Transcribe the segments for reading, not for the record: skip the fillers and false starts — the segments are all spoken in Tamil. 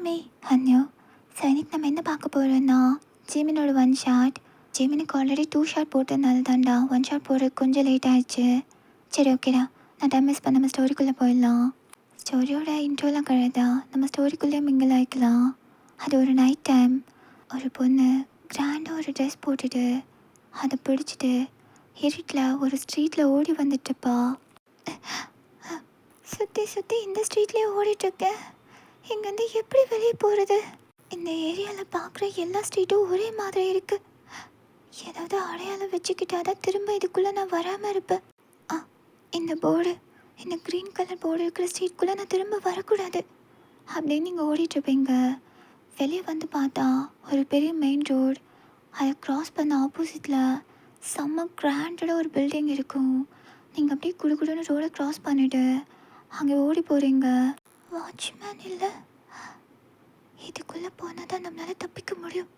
மே ஹன்யோ. ஸோ இன்னைக்கு நம்ம என்ன பார்க்க போகிறோன்னா ஜிமினோட ஒன் ஷாட். ஜிமினுக்கு ஆல்ரெடி 2 ஷாட் போட்டதுனால தான்டா 1 ஷாட் போடுறதுக்கு கொஞ்சம் லேட் ஆயிடுச்சு. சரி ஓகேடா, நான் டைம் மிஸ் பண்ண நம்ம ஸ்டோரிக்குள்ளே போயிடலாம். ஸ்டோரியோட இன்ட்ரோலாம் கிடையாதா, நம்ம ஸ்டோரிக்குள்ளேயே மிங்கிள் ஆகிக்கலாம். அது ஒரு நைட் டைம். ஒரு பொண்ணு கிராண்டாக ஒரு ட்ரெஸ் போட்டுட்டு அதை பிடிச்சிட்டு இருட்டில் ஒரு ஸ்ட்ரீட்டில் ஓடி வந்துட்டுப்பா. சுற்றி சுற்றி இந்த ஸ்ட்ரீட்லேயே ஓடிட்டுருக்கேன். இங்கேருந்து எப்படி வெளியே போகிறது? இந்த ஏரியாவில் பார்க்குற எல்லா ஸ்ட்ரீட்டும் ஒரே மாதிரி இருக்குது. ஏதாவது அடையாளம் வச்சுக்கிட்டா தான் திரும்ப இதுக்குள்ளே நான் வராமல் இருப்பேன். இந்த போர்டு, இந்த க்ரீன் கலர் போர்டு இருக்கிற ஸ்ட்ரீட்குள்ளே நான் திரும்ப வரக்கூடாது அப்படின்னு நீங்கள் ஓடிட்டுருப்பீங்க. வெளியே வந்து பார்த்தா ஒரு பெரிய மெயின் ரோடு. அதை க்ராஸ் பண்ண ஆப்போசிட்டில் செம்ம கிராண்டடாக ஒரு பில்டிங் இருக்கும். நீங்கள் அப்படியே குடுகுடுன்னு ரோடை க்ராஸ் பண்ணிவிட்டு அங்கே ஓடி போகிறீங்க. வாட்ச்மேன் இல்லை, இதுக்குள்ளே போனால் தான் நம்மளால் தப்பிக்க முடியும்.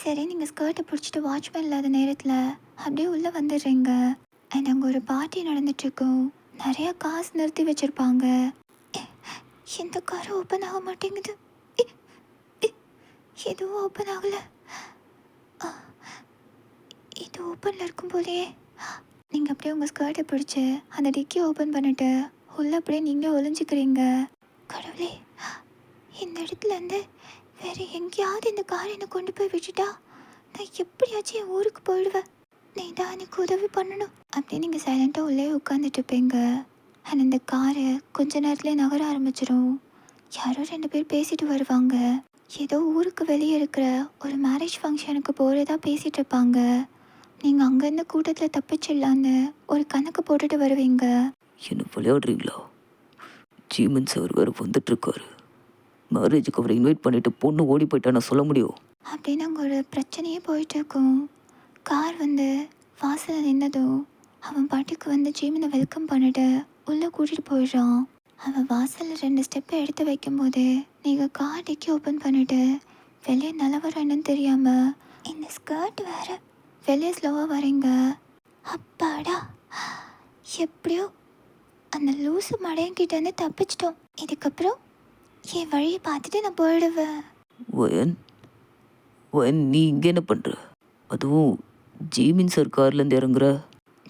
சரி, நீங்கள் ஸ்கர்ட்டை பிடிச்சிட்டு வாட்ச்மேன் இல்லாத நேரத்தில் அப்படியே உள்ளே வந்துடுறீங்க. அண்ட் அங்கே ஒரு பார்ட்டி நடந்துட்டுருக்கோம். நிறையா காசு நிறுத்தி வச்சுருப்பாங்க. எந்த காரும் ஓப்பன் ஆக மாட்டேங்குது. எதுவும் ஓப்பன் ஆகலை. இது ஓப்பனில் இருக்கும் போலேயே. நீங்கள் அப்படியே உங்கள் ஸ்கர்ட்டை பிடிச்சி அந்த டிக்கி ஓப்பன் பண்ணிவிட்டு உள்ளே அப்படியே நீங்கள் ஒளிஞ்சிக்கிறீங்க. கடவுளே, இந்த இடத்துலேருந்து வேறு எங்கேயாவது இந்த காரை என்னை கொண்டு போய் விட்டுட்டா நான் எப்படியாச்சும் என் ஊருக்கு போயிடுவேன். நீ தான் எனக்கு உதவி பண்ணணும் அப்படின்னு நீங்கள் சைலண்ட்டாக உள்ளே உட்காந்துட்டு இருப்பீங்க. அண்ட் இந்த காரு கொஞ்ச நேரத்துலேயே நகர ஆரம்பிச்சிடும். யாரோ 2 பேர் பேசிட்டு வருவாங்க. ஏதோ ஊருக்கு வெளியே இருக்கிற ஒரு மேரேஜ் ஃபங்க்ஷனுக்கு போகிறதா பேசிகிட்டு இருப்பாங்க. நீங்கள் அங்கேருந்து கூட்டத்தில் தப்பிச்சிடலான்னு ஒரு கணக்கு போட்டுட்டு வருவீங்க. என்ன விளையாடுறீங்களா? ஜீமன் சார் வேறு வந்துட்டுருக்காரு. மேரேஜுக்கு அவரை இன்வைட் பண்ணிவிட்டு பொண்ணு ஓடி போயிட்டா நான் சொல்ல முடியும் அப்படின்னு அங்கே ஒரு பிரச்சனையே போயிட்டுருக்கும். கார் வந்து வாசலில் நின்னதும் அவன் பாட்டுக்கு வந்து ஜீமனை வெல்கம் பண்ணிட்டு உள்ளே கூட்டிகிட்டு போயிடுறான். அவன் வாசலில் 2 ஸ்டெப்பை எடுத்து வைக்கும்போது நீங்கள் கார் டிக்கி ஓப்பன் பண்ணிவிட்டு வெளியே நிலவரம் என்னன்னு தெரியாமல் இந்த ஸ்கர்ட் வேறு வெளியே ஸ்லோவாக வரீங்க. அப்பாடா, எப்படியோ அந்த லூசு மடையன்கிட்டேருந்து தப்பிச்சிட்டோம். இதுக்கப்புறம் என் வழியை பார்த்துட்டு நான் போயிடுவேன். வயன் நீ இங்கே என்ன பண்ணுற? அதுவும் ஜீமின் சார் கார்லேருந்து இறங்குற?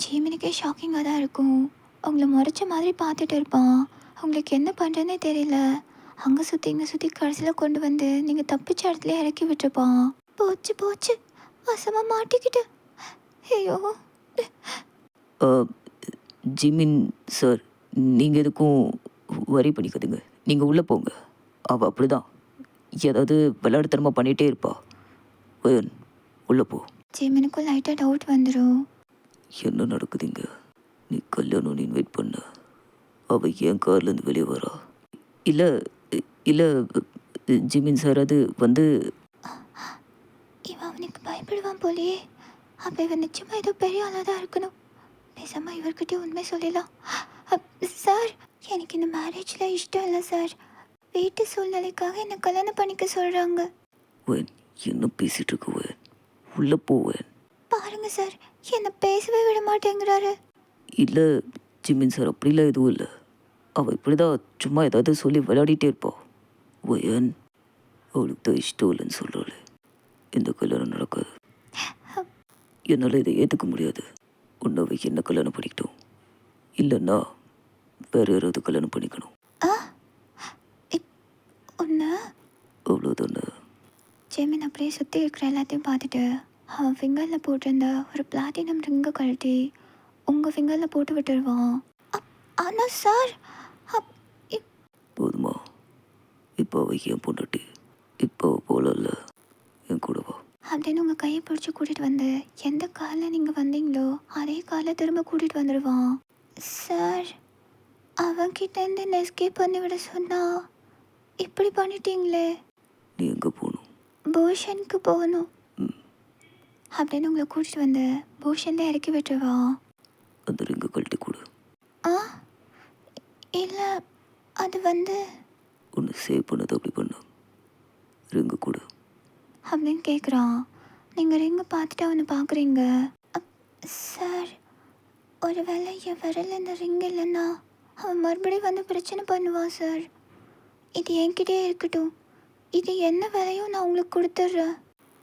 ஜீமினுக்கே ஷாக்கிங்காக தான் இருக்கும். அவங்கள முறைச்ச மாதிரி பார்த்துட்டு இருப்பான். அவங்களுக்கு என்ன பண்ணுறதுனே தெரியல. அங்கே சுற்றி இங்கே சுற்றி கடைசியில் கொண்டு வந்து நீங்கள் தப்பிச்ச இடத்துல இறக்கி விட்டுருப்பான். போச்சு போச்சு, வசமாக மாட்டிக்கிட்டு. ஐயோ. ஜிமின் சார், நீங்கள் எதுக்கும் வரி பண்ணிக்காதுங்க. நீங்கள் உள்ளே போங்க. அவள் அப்படி தான் ஏதாவது விளையாடுத்தனமாக பண்ணிகிட்டே இருப்பா. வயன் உள்ளே போ. ஜிமினுக்கும் லைட்டாக டவுட் வந்துடும். என்ன நடக்குதுங்க? நீ கல்யாணம்னு இன்வைட் பண்ண அவள் ஏன் கார்லேருந்து வெளியே வரா? இல்லை இல்லை ஜிமின் சார், அது வந்து இவன் அவனுக்கு பயப்படுவான் போலியே. அப்போ இவன் நிச்சயமாக ஏதோ பெரிய ஆளாக தான் இருக்கணும். பேசாமல் இவர்கிட்டயே உண்மை சொல்லலாம். சார், எனக்கு இந்த மேரேஜில் இஷ்டம் இல்லை சார். வீட்டு சூழ்நிலைக்காக என்னை கல்யாணம் பண்ணிக்க சொல்கிறாங்க. என்ன பேசிட்டு இருக்க? உள்ளே போவேன். பாருங்க சார், என்னை பேசவே விட மாட்டேங்கிறாரு. இல்லை ஜிமின் சார், அப்படிலாம் எதுவும் இல்லை. அவள் இப்படி தான் சும்மா ஏதாவது சொல்லி விளையாடிட்டே இருப்பாள். வயன், அவளுக்கு தான் இஷ்டம் இல்லைன்னு சொல்கிறாள். இந்த கல்யாணம் நடக்காது. என்னால் இதை ஏற்றுக்க முடியாது. உன்னை என்ன கல்யாணம் பண்ணிக்கிட்டோம், இல்லைன்னா வேறு யாராவது கல்யாணம் பண்ணிக்கணும். ஒன்று அவ்வளோதானே? ஜெமின் அப்படியே சுற்றி இருக்கிற எல்லாத்தையும் பார்த்துட்டு அவன் ஃபிங்கரில் போட்டிருந்த ஒரு பிளாட்டினம் ரிங்கை கழட்டி உங்கள் ஃபிங்கரில் போட்டு விட்டுருவான். ஆனால் சார், போதுமா? இப்போ அவ ஏன் பொண்டாட்டி, இப்போ போகல, என் கூடவா அப்படின்னு உங்கள் கையை பிடிச்சி கூட்டிகிட்டு வந்து எந்த காரில் நீங்கள் வந்தீங்களோ அதே காரில் திரும்ப கூட்டிகிட்டு வந்துடுவான். சார், அவன்கிட்டேருந்து என்ன எஸ்கேப் பண்ணி விட சொன்னா இப்படி பண்ணிட்டீங்களே. நீ எங்கே போகணும்? பூஷனுக்கு போகணும் அப்படின்னு உங்களை கூட்டிகிட்டு வந்து பூஷன்ல இறக்கி விட்டுருவான். அந்த ரிங்கை கழட்டி கொடு. இல்லை, அது வந்து ஒன்று சேவ் பண்ணது அப்படி பண்ண. ரிங்கை கொடு அப்படின்னு கேட்குறான். நீங்கள் ரிங்கை பார்த்துட்டு அவனை பார்க்குறீங்க. சார், ஒரு வேளை என் விரல் இந்த ரிங் இல்லைன்னா அவன் மறுபடியும் வந்து பிரச்சனை பண்ணுவான் சார். இது என்கிட்டயே இருக்கட்டும். இது என்ன விலையும் நான் உங்களுக்கு கொடுத்துட்றேன்.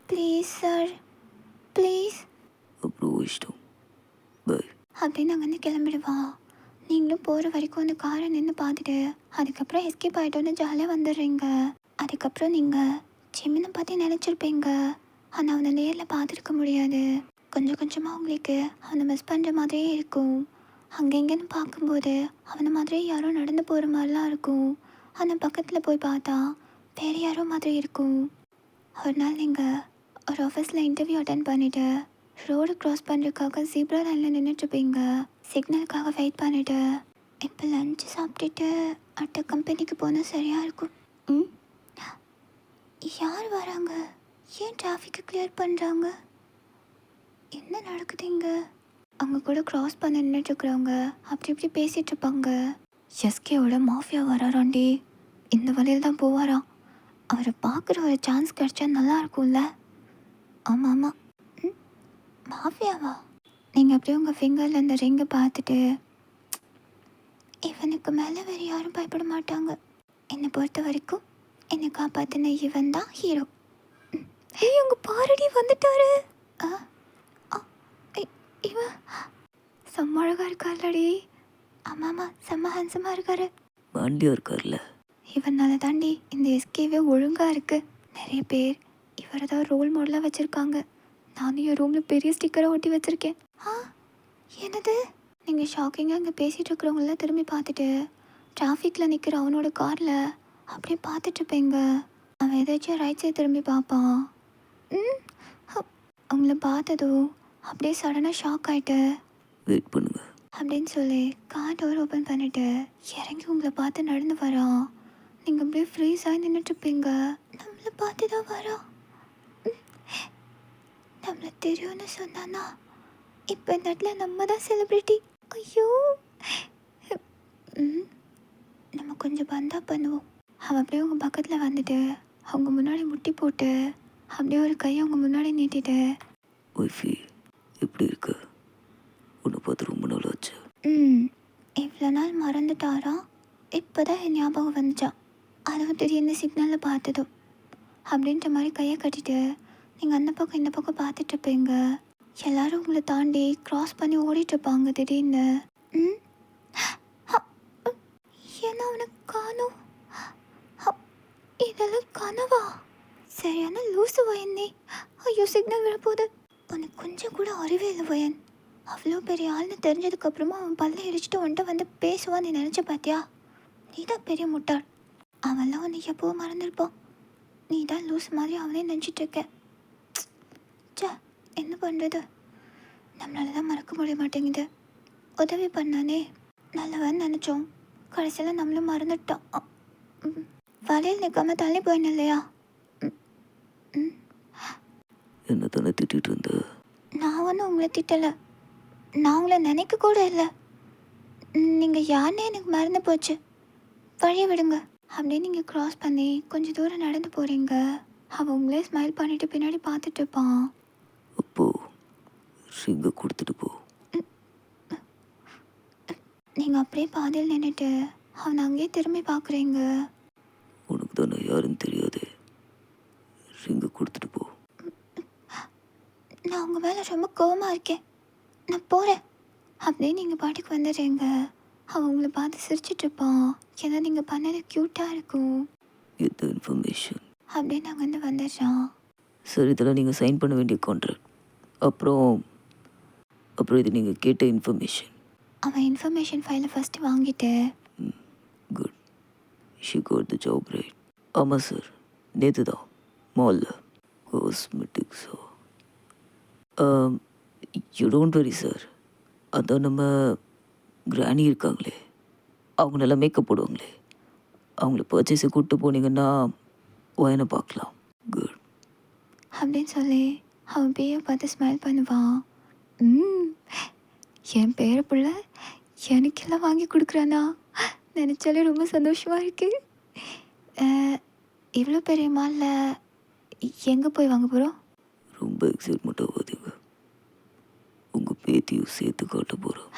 Please sir, please. அப்புறம் இஷ்டம். பை. அப்படின்னு அங்கேருந்து கிளம்பிடுவான். நீங்களும் போகிற வரைக்கும் அந்த காரை நின்று பார்த்துட்டு அதுக்கப்புறம் எஸ்கேப் ஆகிட்டோன்னு ஜாலியாக வந்துடுறீங்க. அதுக்கப்புறம் நீங்கள் ஜிம்மினை பற்றி நினச்சிருப்பீங்க. ஆனால் அவனை நேரில் பார்த்துருக்க முடியாது. கொஞ்சம் கொஞ்சமாக உங்களுக்கு அவனை மிஸ் பண்ணுற மாதிரியே இருக்கும். அங்கே இங்கேன்னு பார்க்கும்போது அவனை மாதிரியே யாரோ நடந்து போகிற மாதிரிலாம் இருக்கும். ஆனால் பக்கத்தில் போய் பார்த்தா வேறு யாரோ மாதிரி இருக்கும். ஒரு நாள் நீங்கள் ஒரு ஆஃபீஸில் இன்டர்வியூ அட்டன் பண்ணிவிட்டு ரோடு க்ராஸ் பண்ணுறதுக்காக ஜீப்ரா லைனில் நின்றுட்டுருப்பீங்க. சிக்னலுக்காக வெயிட் பண்ணிவிட்டு இப்போ லஞ்சு சாப்பிட்டுட்டு அடுத்த கம்பெனிக்கு போனால் சரியாக இருக்கும். யார் வராங்க? ஏன் டிராஃபிக்கை கிளியர் பண்ணுறாங்க? என்ன நடக்குது இங்கே? அவங்க கூட க்ராஸ் பண்ண நின்றுட்டுருக்குறவங்க அப்படி இப்படி பேசிகிட்டு இருப்பாங்க. எஸ்கேவோட மாஃபியா வராராண்டி, இந்த வழியில் தான் போவாராம். அவரை பார்க்குற ஒரு சான்ஸ் கிடச்சா நல்லா இருக்கும்ல? ஆமாம் ஆமாம். மாஃபியாவா? நீங்கள் அப்படியே உங்கள் ஃபிங்கரில் இந்த ரிங்கை பார்த்துட்டு இவனுக்கு மேலே வேறு யாரும் பயப்பட மாட்டாங்க. என்னை பொறுத்த வரைக்கும் என்னை காப்பாற்றின இவன் தான் ஹீரோ. ஏய் உங்கள் பாரடி வந்துட்டாரு. இவன் செம்ம அழகாக இருக்கார்லடி. ஆமாம்மா, செம்ம ஹேண்ட்ஸமாக இருக்காரு. பாண்டியா இருக்கார்ல, இவனால தாண்டி இந்த எஸ்கேவே ஒழுங்காக இருக்குது. நிறைய பேர் இவரை தான் ரோல் மாடலாக வச்சுருக்காங்க. நானும் என் ரூமில் பெரிய ஸ்டிக்கராக ஒட்டி வச்சுருக்கேன். என்னது? நீங்கள் ஷாக்கிங்காக இங்கே பேசிகிட்டு இருக்கிறவங்கள திரும்பி பார்த்துட்டு டிராஃபிக்கில் நிற்கிற அவனோட காரில் அப்படியே பார்த்துட்ருப்பேங்க. அவன் ஏதாச்சும் ரைட் சைடு திரும்பி பார்ப்பான். அவங்கள பார்த்ததும் அப்படியே சடனாக ஷாக் ஆகிட்டு வெயிட் பண்ணுங்க அப்படின்னு சொல்லி கார் டோர் ஓப்பன் பண்ணிவிட்டு இறங்கி உங்களை பார்த்து நடந்து வரான். நீங்கள் அப்படியே ஃப்ரீஸ் ஆகி நின்றுட்டுருப்பீங்க. நம்மளை பார்த்து தான் வரான். நம்மளை தெரியும்னு சொன்னானா இப்போ இந்த இடத்துல நம்ம தான் செலிப்ரிட்டி. ஐயோ, நம்ம கொஞ்சம் பந்தா பண்ணுவோம். அவன் அப்படியே உங்கள் பக்கத்தில் வந்துட்டு அவங்க முன்னாடி முட்டி போட்டு அப்படியே ஒரு கையை அவங்க முன்னாடி நீட்டிட்டு, ஒய்ஃபி எப்படி இருக்கு? உன்னை பார்த்து ரொம்ப நாள் ஆச்சு. இவ்வளோ நாள் மறந்துட்டாரா? இப்போ தான் என் ஞாபகம் வந்துச்சான். அதுவும் திடீர்னு சிக்னலில் பார்த்ததும் அப்படின்ற மாதிரி கையை கட்டிட்டு நீங்கள் அந்த பக்கம் இந்த பக்கம் பார்த்துட்ருப்பீங்க. எல்லோரும் உங்களை தாண்டி க்ராஸ் பண்ணி ஓடிட்டுருப்பாங்க திடீர்னு. ஏன்னா அவனுக்கு காணும். இதெல்லாம் கனவா? சரியான லூசு வயனே. ஐயோ, சிக்னல் விழப்போகுது. உனக்கு கொஞ்சம் கூட அறிவே இல்லை வயன். அவ்வளோ பெரிய ஆள்னு தெரிஞ்சதுக்கப்புறமா அவன் பல்ல இடிச்சிட்டு வந்துட்டு வந்து பேசுவான். நீ நினச்ச பார்த்தியா? நீ தான் பெரிய முட்டாள். அவன்லாம் உன்னை எப்போவும் மறந்துருப்பான். நீ தான் லூஸ் மாதிரி அவனே நினச்சிட்ருக்க. சே, என்ன பண்ணுறது? நம்மளால தான் மறக்க முடிய மாட்டேங்குது. உதவி பண்ணானே, நல்லவன் நினச்சோம். கடைசியில் நம்மளும் மறந்துட்டோம். வலையில் நிற்காம தள்ளி போயிடணும் இல்லையா? என்ன தானே திட்டிகிட்டு இருந்த? நான் ஒன்றும் உங்களை திட்டலை. நான் உங்களை நினைக்க கூட இல்லை. நீங்கள் யாருன்னே எனக்கு மறந்து போச்சு. வழியை விடுங்க. அப்படியே நீங்கள் க்ராஸ் பண்ணி கொஞ்சம் தூரம் நடந்து போகிறீங்க. அவன் உங்களே ஸ்மைல் பண்ணிவிட்டு பின்னாடி பார்த்துட்டு இருப்பான். அப்போ ரிங்கை கொடுத்துட்டு போ. நீங்கள் அப்படியே பாதையில் நின்றுட்டு அவனை அங்கேயே திரும்பி பார்க்குறீங்க. உனக்கு தான் நான் யாருன்னு தெரியாது. ரிங்கை கொடுத்துட்டு போ. நான் உங்கள் மேலே ரொம்ப கோவமாக இருக்கேன். நான் போகிறேன். அப்படியே நீங்கள் பாட்டுக்கு வந்துடுறீங்க. அவன் உங்களை பார்த்து சிரிச்சிட்ருப்பான். ஏன்னா நீங்கள் பண்ணது க்யூட்டாக இருக்கும். எந்த இன்ஃபர்மேஷன்? அப்படியே நாங்கள் வந்து வந்துடுறான். சார், இதெல்லாம் நீங்கள் சைன் பண்ண வேண்டிய கான்ட்ராக்ட். அப்புறம் இது நீங்கள் கேட்ட இன்ஃபர்மேஷன். அவன் இன்ஃபர்மேஷன் ஃபைலை ஃபஸ்ட்டு வாங்கிட்டு good, she got the job right. ஆமாம் சார், நேற்று தான் மாலில் காஸ்மெட்டிக்ஸோ. You don't worry sir. அதான் நம்ம கிராணி இருக்காங்களே, அவங்க நல்லா மேக்கப் போடுவாங்களே, அவங்கள பர்ச்சேஸை கூப்பிட்டு போனீங்கன்னா ஒயனை பார்க்கலாம். குட் அப்படின்னு சொல்லி அவன் பேரை பார்த்து ஸ்மைல் பண்ணுவான். என் பேரை பிள்ள எனக்கெல்லாம் வாங்கி கொடுக்குறானா நினச்சாலே ரொம்ப சந்தோஷமாக இருக்கு. இவ்வளோ பெரிய மாலில் எங்கே போய் வாங்க போகிறோம்? ரொம்ப எக்ஸைட்மெண்ட் ஆகாதீங்க. உங்கள் பேத்தியும் சேர்த்து காட்ட போகிறோம்.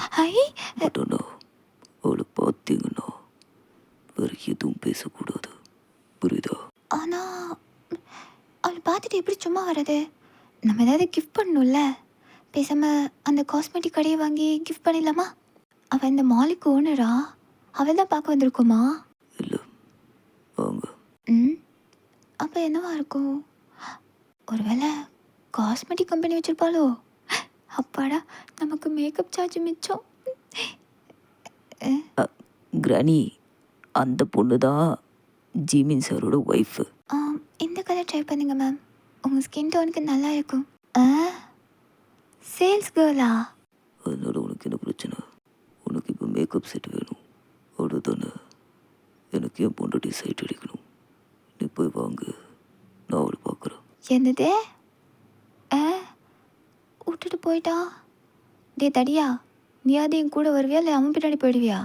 பட் ஆனால் அவளை பார்த்தீங்கன்னா வேறு எதுவும் பேசக்கூடாது. புரியுதா? ஆனால் அவளை பார்த்துட்டு எப்படி சும்மா வர்றது? நம்ம ஏதாவது கிஃப்ட் பண்ணணும்ல. பேசாமல் அந்த காஸ்மெட்டிக் கடையை வாங்கி கிஃப்ட் பண்ணிடலாமா? அவள் இந்த மாலுக்கு ஓனரா? அவள் தான் பார்க்க வந்திருக்குமா? இல்லை, வாங்க. ம், அப்போ என்னவா இருக்கும்? ஒருவேளை காஸ்மெட்டிக் கம்பெனி வச்சுருப்பாளோ? அப்பாடா, நமக்கு மேக்கப் சார்ஜ் மிச்சம். கிராணி, அந்த பொண்ணு தான் ஜிமின் சாரோட ஒய்ஃபு. இந்த கலர் ட்ரை பண்ணுங்க மேம், உங்கள் ஸ்கின் டோனுக்கு நல்லா இருக்கும். சேல்ஸ் கேர்ளா? அதனால உனக்கு என்ன பிரச்சனை? உனக்கு இப்போ மேக்கப் செட் வேணும் அவ்வளோதானே? எனக்கு என் பொண்டாட்டி சைட் அடிக்கணும். நீ போய் வாங்க, நான் அவளை பார்க்குறேன். என்னது? விட்டுட்டு போயிட்டா? டே தடியா, நீயாவது என் கூட வருவியா இல்லை அவன் பின்னாடி போயிடுவியா?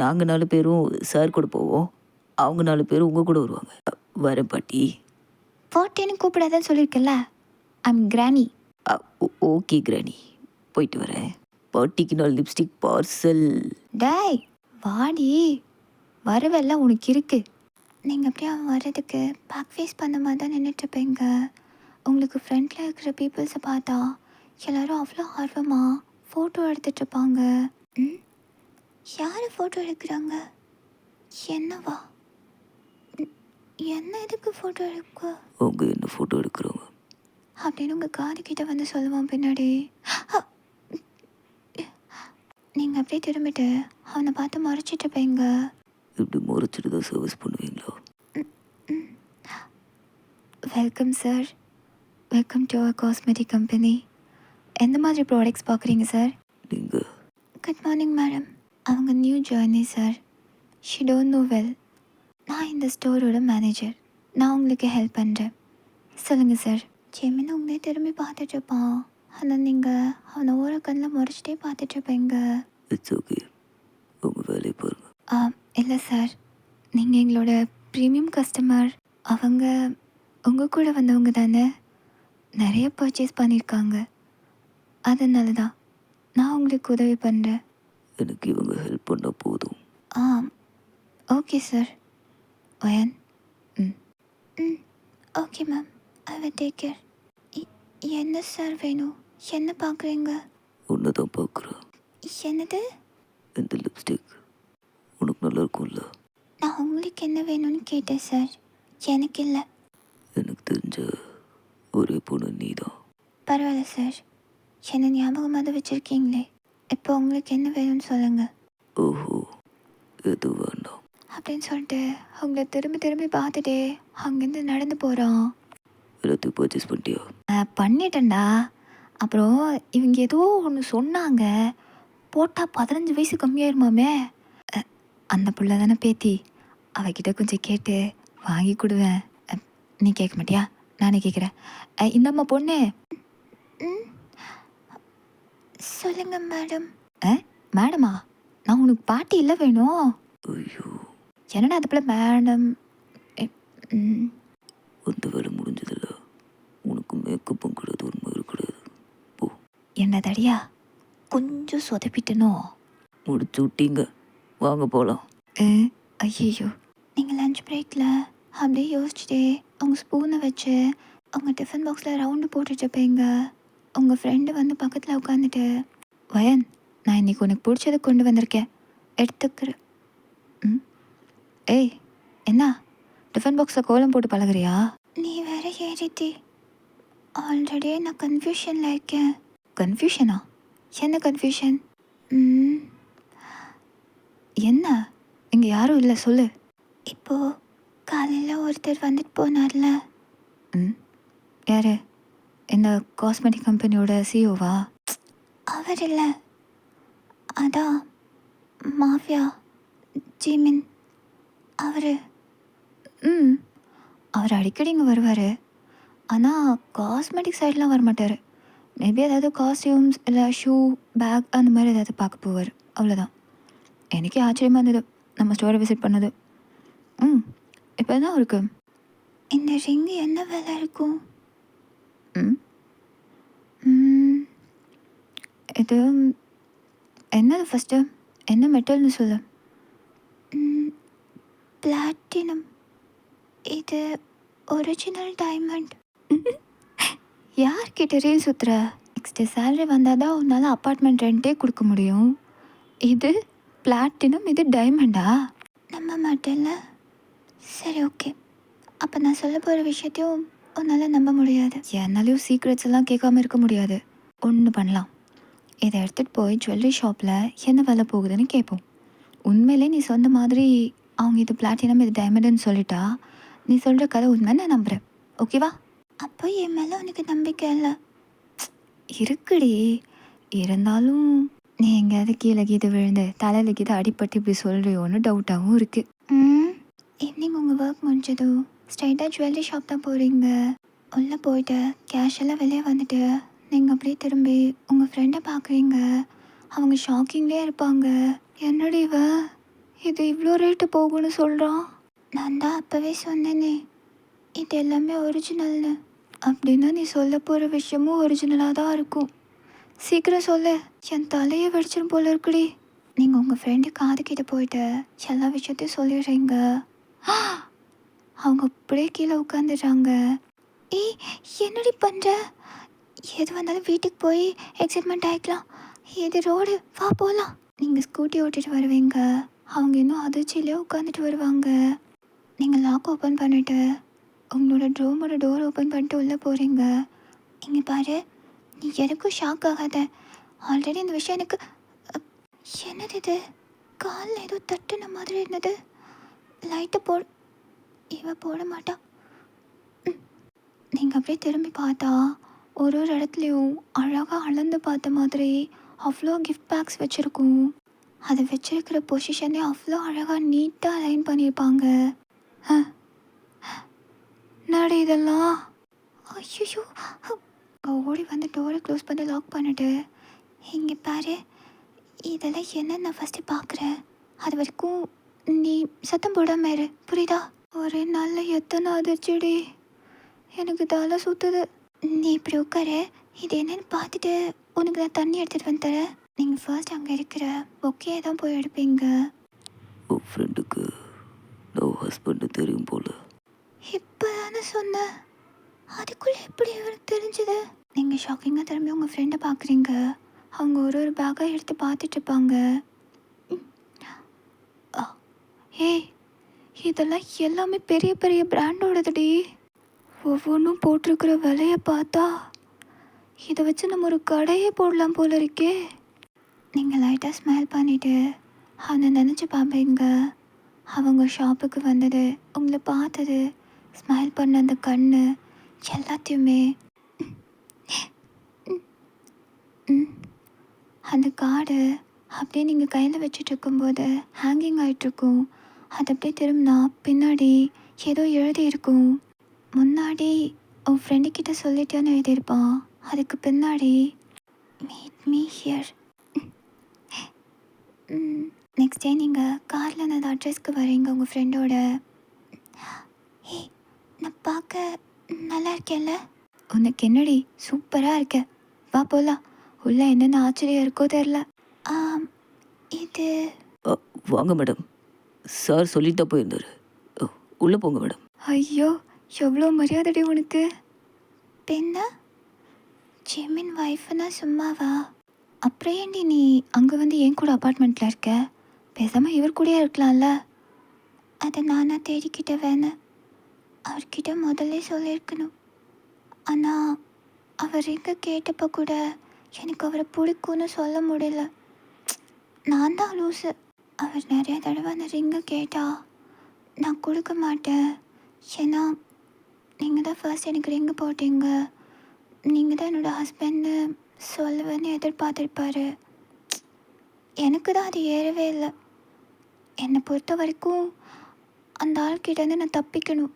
நாங்கள் 4 பேரும் சார் கூட போவோம், அவங்க 4 பேரும் உங்கள் கூட வருவாங்க. வரேன் பாட்டி. போட்டேன்னு கூப்பிடாதன்னு சொல்லியிருக்கல. ஐம் கிராணி. ஓகே கிராணி, போயிட்டு வரேன். பாட்டிக்கு நான் லிப்ஸ்டிக் பார்சல். டேய் வாடி, வரவெல்லாம் உனக்கு இருக்கு. நீங்கள் அப்படியே அவன் வர்றதுக்கு பேக் ஃபேஸ் பண்ண மாதிரி தான் நின்றுட்டுருப்பீங்க. உங்களுக்கு ஃப்ரண்ட்டில் இருக்கிற பீப்புள்ஸை பார்த்தா எல்லோரும் அவ்வளோ ஆர்வமாக ஃபோட்டோ எடுத்துகிட்ருப்பாங்க. ம், யார் ஃபோட்டோ எடுக்கிறாங்க? என்னவா? என்ன எதுக்கு ஃபோட்டோ எடுக்க அவங்க என்ன ஃபோட்டோ எடுக்கிறாங்க அப்படின்னு உங்கள் காது கிட்ட வந்து சொல்லுவான் பின்னாடி. நீங்கள் அப்படியே திரும்பிட்டு அவனை பார்த்து மறைச்சிட்டு போய்ங்க. இப்படி முறைச்சிட்டு தான் சர்வீஸ் பண்ணுவீங்களா? Welcome sir, welcome to our cosmetic company. எந்த மாதிரி ப்ராடக்ட்ஸ் பார்க்குறீங்க சார்? நீங்கள் குட் மார்னிங் மேடம். அவங்க new joinee sir, she don't know well. நான் இந்த ஸ்டோரோட மேனேஜர், நான் உங்களுக்கு ஹெல்ப் பண்ணுறேன். சொல்லுங்கள் சார். ஜெமின் உங்களே திரும்பி பார்த்துட்ருப்பான், ஆனால் நீங்கள் அவனை ஓர கண்ணில் முறைச்சிட்டே பார்த்துட்ருப்பீங்க. இட்ஸ் ஓகே, உங்கள் வேலையை பாருங்கள். இல்லை சார், நீங்கள் எங்களோட ப்ரீமியம் கஸ்டமர். அவங்க உங்கள் கூட வந்தவங்க தானே, நிறைய பர்ச்சேஸ் பண்ணியிருக்காங்க. அதனால தான் நான் உங்களுக்கு உதவி பண்ணுறேன். எனக்கு இவங்க ஹெல்ப் பண்ணால் போதும். Okay sir. ஒயன். ம் ம் okay ma'am, I will take care. என்ன சார் வேணும்? என்ன பார்க்குறீங்க? ஒன்று தான் பார்க்குறேன். என்னது? இந்த லிப்ஸ்டிக் உனக்கு நல்லா இருக்கும்ல? நான் உங்களுக்கு என்ன வேணும்னு கேட்டேன் சார், எனக்கு இல்லை. எனக்கு தெரிஞ்ச ஒரே பொண்ணு நீ தான். பரவாயில்ல சார், என்ன ஞாபகமாக தான் வச்சுருக்கீங்களே. இப்போ உங்களுக்கு என்ன வேணும்னு சொல்லுங்கள். ஓஹோ, எது வேண்டாம் அப்படின்னு சொல்லிட்டு அவங்கள திரும்பி திரும்பி பார்த்துட்டே அங்கேருந்து நடந்து போகிறான். எல்லாத்தையும் பர்ச்சேஸ் பண்ணிட்டியா? பண்ணிட்டேன்டா. அப்புறம் இவங்க ஏதோ ஒன்று சொன்னாங்க, போட்டால் 15 வயசு கம்மியாயிருமாமே. அந்த புள்ள தானே பேத்தி, அவகிட்ட கொஞ்சம் கேட்டு வாங்கி கொடுவேன். நீ கேட்க மாட்டியா? நானே கேட்குறேன். இந்தம்மா பொண்ணு. சொல்லுங்க மேடம். மேடமா? நான் உனக்கு பாட்டி இல்லை வேணும். ஐயோ, என்னடா அது போல மேடம்? அந்த வேலை முடிஞ்சதில்ல. உனக்கு மேக்கப்பும் கிடையாது, ஒரு மாதிரி கிடையாது. போ. என்ன தடியா கொஞ்சம் சொதப்பிட்டனோ? முடிச்சு விட்டீங்க, வாங்க போகலாம். ஐயோ, நீங்கள் லஞ்ச் பிரேக்கில் அப்படியே யோசிச்சுட்டே அவங்க ஸ்பூனை வச்சு அவங்க டிஃபன் பாக்ஸில் ரவுண்டு போட்டுட்ருப்பீங்க. உங்கள் ஃப்ரெண்டு வந்து பக்கத்தில் உட்காந்துட்டு, வயன், நான் இன்றைக்கி உனக்கு பிடிச்சதை கொண்டு வந்திருக்கேன், எடுத்துக்கிறேன். ஏய், என்ன டிஃபன் பாக்ஸில் கோலம் போட்டு பழகுறியா? நீ வேற ஏறித்தி, ஆல்ரெடியே நான் கன்ஃபியூஷனில் இருக்கேன். கன்ஃபியூஷனா? என்ன கன்ஃபியூஷன்? என்ன? இங்கே யாரும் இல்லை, சொல்லு. இப்போது காலையில் ஒருத்தர் வந்துட்டு போனார்ல. யார்? இந்த காஸ்மெட்டிக் கம்பெனியோட சிஓவா? அவர் இல்லை, அதான் மாஃபியா ஜிமின். அவர் அவர் அடிக்கடி இங்கே வருவார், ஆனால் காஸ்மெட்டிக் சைட்லாம் வரமாட்டார். மேபி ஏதாவது காஸ்டியூம்ஸ் இல்லை ஷூ பேக் அந்த மாதிரி ஏதாவது பார்க்க போவார், அவ்வளோதான். எனக்கே ஆச்சரியமாக இருந்தது நம்ம ஸ்டோரை விசிட் பண்ணது. இப்போ என்ன இருக்கு? இந்த ரிங்கு என்ன விலை இருக்கும்? இது என்னது? ஃபஸ்ட்டு என்ன மெட்டல்னு சொல்லு. பிளாட்டினம். இது ஒரிஜினல் டைமண்ட். யார்கிட்ட ரீல் சுற்றுற? நெக்ஸ்ட்டு சேலரி வந்தால் தான் உன்னால் அப்பார்ட்மெண்ட் ரெண்ட்டே கொடுக்க முடியும். இது பிளாட்டினம், இது டைமண்டா? நம்ப மாட்டேன்ல. சரி, ஓகே. அப்போ நான் சொல்ல போகிற விஷயத்தையும் உன்னால் நம்ப முடியாது. என்னாலையும் சீக்ரெட்ஸ் எல்லாம் கேட்காம இருக்க முடியாது. ஒன்று பண்ணலாம். இதை எடுத்துகிட்டு போய் ஜுவல்லரி ஷாப்பில் என்ன விலை போகுதுன்னு கேட்போம். உண்மையிலே நீ சொன்ன மாதிரி அவங்க இது பிளாட்டினம், இது டைமண்டுன்னு சொல்லிட்டா நீ சொல்கிற கதை உண்மை நான் நம்புகிறேன். ஓகேவா? அப்போ என் மேலே உனக்கு நம்பிக்கை இல்லை? இருக்குடி. இருந்தாலும் நீ எங்கேயாவது கீழே கீது விழுந்து தலையில் கீது அடிப்பட்டு இப்படி சொல்கிறியோன்னு டவுட்டாகவும் இருக்குது. ஈவினிங் உங்கள் ஒர்க் முடிஞ்சதும் ஸ்ட்ரைட்டாக ஜுவல்லரி ஷாப் தான் போகிறீங்க. உள்ளே போயிட்டு கேஷ் எல்லாம் வெளியே வந்துட்டு நீங்கள் அப்படியே திரும்பி உங்கள் ஃப்ரெண்டை பார்க்குறீங்க. அவங்க ஷாக்கிங்லேயே இருப்பாங்க. என்னடி இவ இது இவ்வளோ ரேட்டு போகும்னு சொல்கிறான்? நான் தான் அப்போவே சொன்னேனே இது எல்லாமே ஒரிஜினல்னு. அப்படின்னா நீ சொல்ல போகிற விஷயமும் ஒரிஜினலாக தான் இருக்கும். சீக்கிரம் சொல்லு, என் தலையை வெடிச்சிடும் போல இருக்குடி. நீங்கள் உங்கள் ஃப்ரெண்டு காதுகிட்ட போயிட்டு எல்லா விஷயத்தையும் சொல்லிடுறீங்க. அவங்க அப்படியே கீழே உட்காந்துடுறாங்க. ஏய், என்னடி பண்ணுற? எது வந்தாலும் வீட்டுக்கு போய் எக்ஸைட்மெண்ட் ஆகிக்கலாம். இது ரோடு, வா போகலாம். நீங்கள் ஸ்கூட்டி ஓட்டிகிட்டு வருவீங்க. அவங்க இன்னும் அதிர்ச்சியிலே உட்காந்துட்டு வருவாங்க. நீங்கள் லாக் ஓப்பன் பண்ணிவிட்டு உங்களோட ரூமோட டோர் ஓப்பன் பண்ணிட்டு உள்ளே போகிறீங்க. இங்கே பாரு, நீ எதுக்கும் ஷாக் ஆகாத. ஆல்ரெடி இந்த விஷயம் எனக்கு என்னது இது? காலில் ஏதோ தட்டுன மாதிரி இருந்தது. லைட்டை இவ போட மாட்டா. நீங்கள் அப்படியே திரும்பி பார்த்தா ஒரு இடத்துலையும் அழகாக அளந்து பார்த்த மாதிரி அவ்வளோ கிஃப்ட் பேக்ஸ் வச்சுருக்கும். அதை வச்சிருக்கிற பொசிஷனே அவ்வளோ அழகாக நீட்டாக அலைன் பண்ணியிருப்பாங்க. நடு இதெல்லாம். ஐயோ, ஓடி வந்து டோரை க்ளோஸ் பண்ணி லாக் பண்ணிட்டு இங்கே பாரு, இதெல்லாம் என்ன நான் ஃபஸ்ட்டு பார்க்குறேன். அது வரைக்கும் நீ சத்தம் போடாம இரு, புரியுதா? ஒரே நல்ல எத்தனை அதிர்ச்சிடி. எனக்கு தலை சுற்றுது. நீ இப்படி உட்காரு, இது என்னன்னு பார்த்துட்டு உனக்கு நான் தண்ணி எடுத்துகிட்டு வந்து தரேன். நீங்கள் ஃபர்ஸ்ட் அங்கே இருக்கிற பொக்கே தான் போய் எடுப்பீங்க. உன் ஃப்ரெண்டுக்கு நான் ஹஸ்பண்டு தெரியும் போல. இப்போ தானே சொன்னேன், அதுக்குள்ளே எப்படி இவருக்கு தெரிஞ்சது? நீங்கள் ஷாக்கிங்காக திரும்பி உங்கள் ஃப்ரெண்டை பார்க்குறீங்க. அவங்க ஒரு ஒரு பேக்காக எடுத்து பார்த்துட்ருப்பாங்க. ஏய், இதெல்லாம் எல்லாமே பெரிய பெரிய பிராண்டோடதுடி. ஒவ்வொன்றும் போட்டிருக்கிற விலையை பார்த்தா இதை வச்சு நம்ம ஒரு கடையே போடலாம் போல இருக்கே. நீங்கள் லைட்டாக ஸ்மைல் பண்ணிவிட்டு அவனை நினச்சி பார்ப்பீங்க. அவங்க ஷாப்புக்கு வந்தது, உங்களை பார்த்தது, ஸ்மைல் பண்ண அந்த கண் எல்லாத்தையுமே. அந்த கார்டு அப்படியே நீங்கள் கையில் வச்சுட்டு இருக்கும்போது ஹேங்கிங் ஆகிட்ருக்கும். அது அப்படியே திரும்பினா பின்னாடி ஏதோ எழுதியிருக்கும். முன்னாடி உன் ஃப்ரெண்டுக்கிட்ட சொல்லிட்டேன்னு எழுதியிருப்பான். அதுக்கு பின்னாடி meet me here. Next day நீங்கள் காரில் அந்த அட்ரஸ்க்கு வரீங்க உங்கள் ஃப்ரெண்டோட. ஏய், நான் பார்க்க நல்லா இருக்கேன்ல? உனக்கு என்னடி சூப்பராக இருக்க, வா போகலாம். உள்ளே என்னென்ன ஆச்சரியம் இருக்கோ தெரில. இது வாங்க மேடம், சார் சொல்லிட்டா போயிருந்தாரு. உள்ளே போங்க மேடம். ஐயோ, எவ்வளோ மரியாதைடி உனக்கு. பெண்ணா? ஜிம்மின் ஒய்ஃப்னா சும்மாவா? அப்புறம் ஏண்டி நீ அங்கே வந்து என் கூட அப்பார்ட்மெண்ட்டில் இருக்க? பேசாமல் இவர் கூடயே இருக்கலாம்ல. அதை நானாக தேடிக்கிட்ட வேணேன். அவர்கிட்ட முதல்ல சொல்லியிருக்கணும். ஆனால் அவர் எங்கே கேட்டப்போ கூட எனக்கு அவரை பிடிக்கும்னு சொல்ல முடியல. நான் தான் லூஸு. அவர் நிறைய தடவை அந்த ரிங்கை கேட்டா நான் கொடுக்க மாட்டேன். ஏன்னா நீங்கள் தான் ஃபர்ஸ்ட் எனக்கு ரிங்கு போட்டீங்க, நீங்கள் தான் என்னோடய ஹஸ்பண்டு சொல்லுவேன்னு எதிர்பார்த்துருப்பாரு. எனக்கு தான் அது ஏறவே இல்லை. என்னை பொறுத்த வரைக்கும் அந்த ஆள்கிட்டேருந்து நான் தப்பிக்கணும்,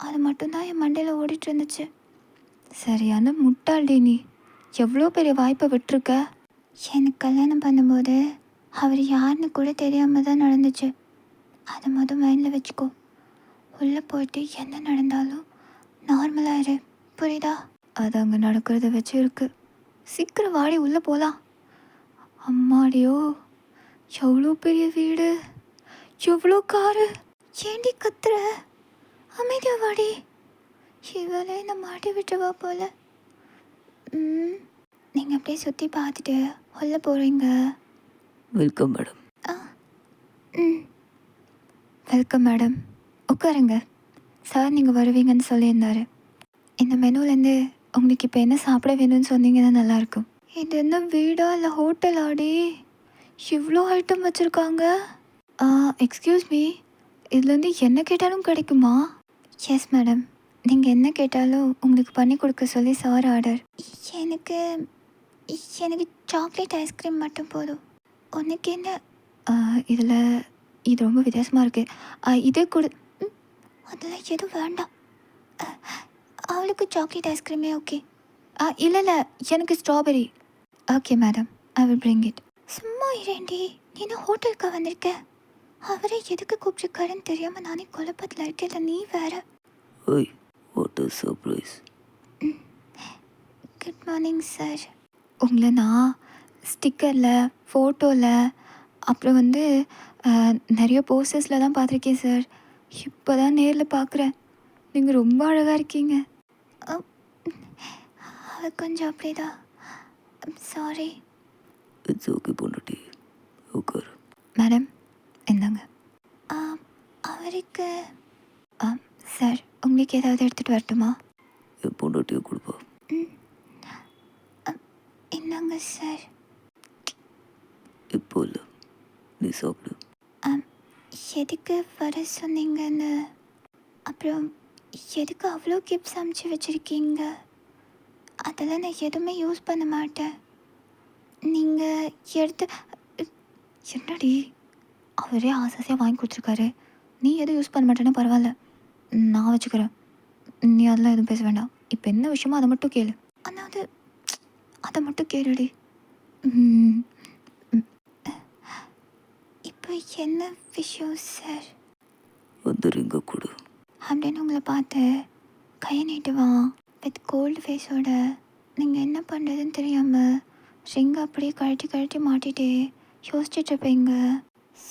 அது மட்டும்தான் என் மண்டையில் ஓடிட்டு இருந்துச்சு. சரியான முட்டாள்டி நீ. எவ்வளோ பெரிய வாய்ப்பை விட்டுருக்க. எனக்கு கல்யாணம் பண்ணும்போது அவர் யாருன்னு கூட தெரியாமல் தான் நடந்துச்சு. அதை மைண்டில் வச்சுக்கோ. உள்ளே போயிட்டு என்ன நடந்தாலும் நார்மலாக இரு, புரியுதா? அது அங்கே நடக்கிறத வச்சு இருக்கு. சீக்கிரம் வாடி, உள்ளே போகலாம். அம்மாடியோ, எவ்வளோ பெரிய வீடு, எவ்வளோ காரு. ஏண்டி கத்துற? அமைதியா வாடி. இவளே என்னை மாட்டி விட்டுருவா போல. நீங்கள் அப்படியே சுற்றி பார்த்துட்டு உள்ள போகிறீங்க. Welcome madam. ஆ ம் வெல்கம் மேடம். உட்காருங்க. சார் நீங்கள் வருவீங்கன்னு சொல்லியிருந்தாரு. இந்த மெனுலேருந்து உங்களுக்கு இப்போ என்ன சாப்பிட வேணும்னு சொன்னீங்கன்னா நல்லாயிருக்கும். இது என்ன வீடா இல்லை ஹோட்டலாடி? இவ்வளோ ஐட்டம் வச்சுருக்காங்க. எக்ஸ்கியூஸ் மீ, இதுலேருந்து என்ன கேட்டாலும் கிடைக்குமா? எஸ் மேடம், நீங்கள் என்ன கேட்டாலும் உங்களுக்கு பண்ணி கொடுக்க சொல்லி சார் ஆர்டர். எனக்கு எனக்கு சாக்லேட் ஐஸ்கிரீம் மட்டும் போதும். உனக்கு என்ன? இதில் இது ரொம்ப வித்தியாசமாக இருக்குது. இதே கொடு. அதெல்லாம் எதுவும் வேண்டாம். அவளுக்கு சாக்லேட் ஐஸ்கிரீமே ஓகே. இல்லை இல்லை, எனக்கு strawberry. Okay madam, I will bring it. சும்மா இரண்டி, நீ என்ன ஹோட்டலுக்கு வந்திருக்க? அவரே எதுக்கு கூப்பிட்டுருக்காருன்னு தெரியாமல் நானே குழப்பத்தில் இருக்கேன். நீ வேற. ஓய், what a surprise. Good morning sir. உங்களை நான் ஸ்டிக்கரில், ஃபோட்டோவில், அப்புறம் நிறைய போஸ்டர்ஸில் தான் பார்த்துருக்கேன் சார். இப்போ தான் நேரில் பார்க்குறேன். நீங்கள் ரொம்ப அழகாக இருக்கீங்க. அது கொஞ்சம் அப்படிதான். சாரி. இட்ஸ் ஓகே பொண்டாட்டி, உட்கார். மேடம் என்னங்க அவருக்கு சார் உங்களுக்கு ஏதாவது எடுத்துகிட்டு வரட்டுமா? என் பொண்டாட்டியை கொடுப்பா. என்னங்க சார்? இப்போ இல்லை, நீ சாப்பிடு. எதுக்கு வர சொன்னீங்கன்னு, அப்புறம் எதுக்கு அவ்வளோ கிஃப்ட்ஸ் அமுச்சு வச்சுருக்கீங்க? அதெல்லாம் நான் எதுவுமே யூஸ் பண்ண மாட்டேன். நீங்கள் எடுத்து என்னடி, அவரே ஆசையாக வாங்கி கொடுத்துருக்காரு. நீ எதுவும் யூஸ் பண்ண மாட்டேன்னா பரவாயில்ல, நான் வச்சுக்கிறேன். நீ அதெல்லாம் எதுவும் பேச வேண்டாம். இப்போ என்ன விஷயமோ அதை மட்டும் கேளு. ஆனால் அதை மட்டும் கேளுடி. இப்போ என்ன விஷயம் சார்? வந்து ரிங்க கொடு அப்படின்னு உங்களை பார்த்து கையை நீட்டுவான் வித் கோல்டு ஃபேஸோட. நீங்கள் என்ன பண்ணுறதுன்னு தெரியாமல் ரிங் அப்படியே கழட்டி கழட்டி மாட்டிட்டு யோசிச்சுட்ருப்பீங்க.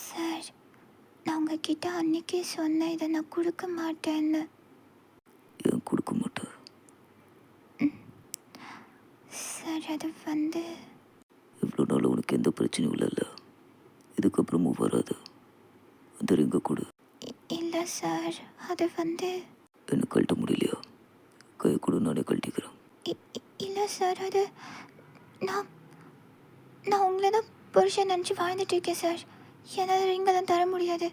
சார், நான் உங்ககிட்ட அன்றைக்கே சொன்னேன் இதை நான் கொடுக்க மாட்டேன்னு. ஏன் கொடுக்க மாட்டேன்? சார் அது இவ்வளோ நாள் உனக்கு எந்த பிரச்சனையும் இல்லைல்ல, இதுக்கப்புறமும் வராது. அந்த ரிங்க கொடு. இல்லை சார், அது என்ன கழட்ட முடியலையா? கை கொடு, நானே கழட்டிக்கிறேன். இல்லை சார், அது நான் நான் உங்களை தான் புருஷன் நினச்சி வாழ்ந்துட்டு இருக்கேன் சார். என்னால் ரிங்கெல்லாம் தர முடியாது.